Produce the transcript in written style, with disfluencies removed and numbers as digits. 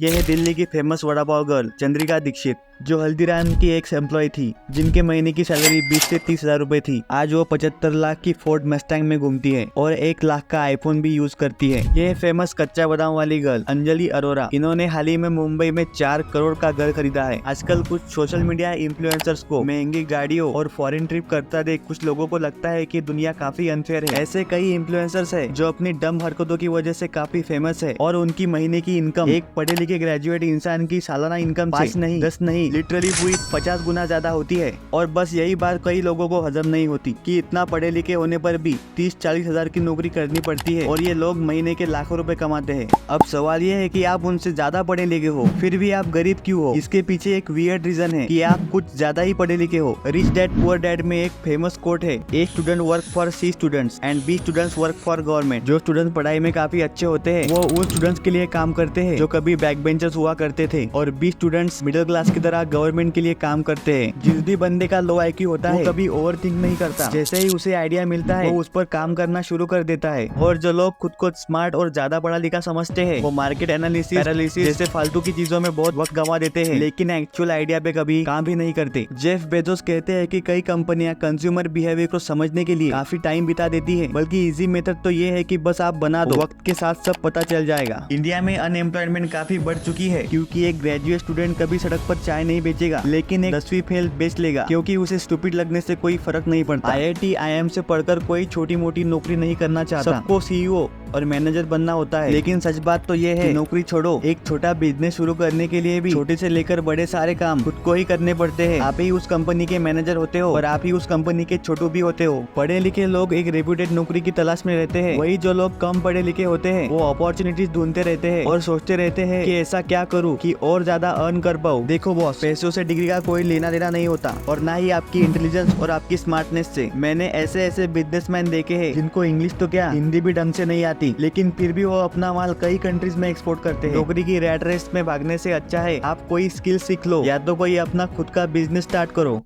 यह है दिल्ली की फेमस वड़ा पाव गर्ल चंद्रिका दीक्षित, जो हल्दीराम की एक्स एम्प्लॉय थी, जिनके महीने की सैलरी 20 से 30 हजार रुपए थी। आज वो 75 लाख की फोर्ड मस्टैंग में घूमती है और 1 लाख का आईफोन भी यूज करती है। यह फेमस कच्चा बादाम वाली गर्ल अंजलि अरोरा, इन्होंने हाल ही में मुंबई में 4 करोड़ का घर खरीदा है। आजकल कुछ सोशल मीडिया इन्फ्लुएंसर्स को महंगी गाड़ियों और फॉरेन ट्रिप करता देख कुछ लोगों को लगता है कि दुनिया काफी अनफेयर है। ऐसे कई इन्फ्लुएंसर्स है जो अपनी डम हरकतों की वजह से काफी फेमस है और उनकी महीने की इनकम एक पढ़े लिखे ग्रेजुएट इंसान की सालाना इनकम 5 नहीं 10 नहीं लिटरली पूरी 50 गुना ज्यादा होती है। और बस यही बात कई लोगों को हजम नहीं होती कि इतना पढ़े लिखे होने पर भी 30-40 हजार की नौकरी करनी पड़ती है और ये लोग महीने के लाखों रुपए कमाते हैं। अब सवाल ये है कि आप उनसे ज्यादा पढ़े लिखे हो फिर भी आप गरीब क्यों हो? इसके पीछे एक वियर्ड रीजन है कि आप कुछ ज्यादा ही पढ़े लिखे हो। रिच डैड पुअर डैड में एक फेमस कोट है, a student work for C students and B students work for government. जो स्टूडेंट पढ़ाई में काफी अच्छे होते हैं वो उन स्टूडेंट्स के लिए काम करते हैं जो कभी बैक बेंचर्स हुआ करते थे, और B स्टूडेंट्स मिडिल क्लास की तरह गवर्नमेंट के लिए काम करते हैं। जिस भी बंदे का लो IQ होता है वो कभी ओवर थिंक नहीं करता, जैसे ही उसे आइडिया मिलता है वो उस पर काम करना शुरू कर देता है। और जो लोग खुद को स्मार्ट और ज्यादा पढ़ा लिखा समझते हैं वो मार्केट एनालिसिस पैरालिसिस जैसे फालतू की चीजों में बहुत वक्त गंवा देते हैं, लेकिन एक्चुअल आइडिया पे कभी काम भी नहीं करते। जेफ बेजोस कहते हैं कि कई कंपनियां कंज्यूमर बिहेवियर को समझने के लिए काफी टाइम बिता देती है, बल्कि इजी मेथड तो ये है कि बस आप बना दो, वक्त के साथ सब पता चल जाएगा। इंडिया में अनएम्प्लॉयमेंट काफी बढ़ चुकी है क्योंकि एक ग्रेजुएट स्टूडेंट कभी सड़क पर चाय नहीं बेचेगा, लेकिन एक 10वीं फेल बेच लेगा क्योंकि उसे स्टूपिड लगने से कोई फर्क नहीं पड़ता। IIT IIM से पढ़कर कोई छोटी मोटी नौकरी नहीं करना चाहता, सबको CEO और मैनेजर बनना होता है। लेकिन सच बात तो ये है, नौकरी छोड़ो, एक छोटा बिजनेस शुरू करने के लिए भी छोटे से लेकर बड़े सारे काम खुद को ही करने पड़ते हैं। आप ही उस कंपनी के मैनेजर होते हो और आप ही उस कंपनी के छोटू भी होते हो। पढ़े लिखे लोग एक रेप्यूटेड नौकरी की तलाश में रहते हैं, वही जो लोग कम पढ़े लिखे होते हैं वो अपॉर्चुनिटीज ढूंढते रहते हैं और सोचते रहते हैं कि ऐसा क्या करूँ कि और ज्यादा अर्न कर पाऊँ। देखो बॉस, पैसों से डिग्री का कोई लेना देना नहीं होता और ना ही आपकी इंटेलिजेंस और आपकी स्मार्टनेस से। मैंने ऐसे बिजनेसमैन देखे हैं जिनको इंग्लिश तो क्या हिंदी भी ढंग से नहीं आती, लेकिन फिर भी वो अपना माल कई कंट्रीज में एक्सपोर्ट करते हैं। नौकरी की रैट रेस में भागने से अच्छा है आप कोई स्किल सीख लो या तो कोई अपना खुद का बिजनेस स्टार्ट करो।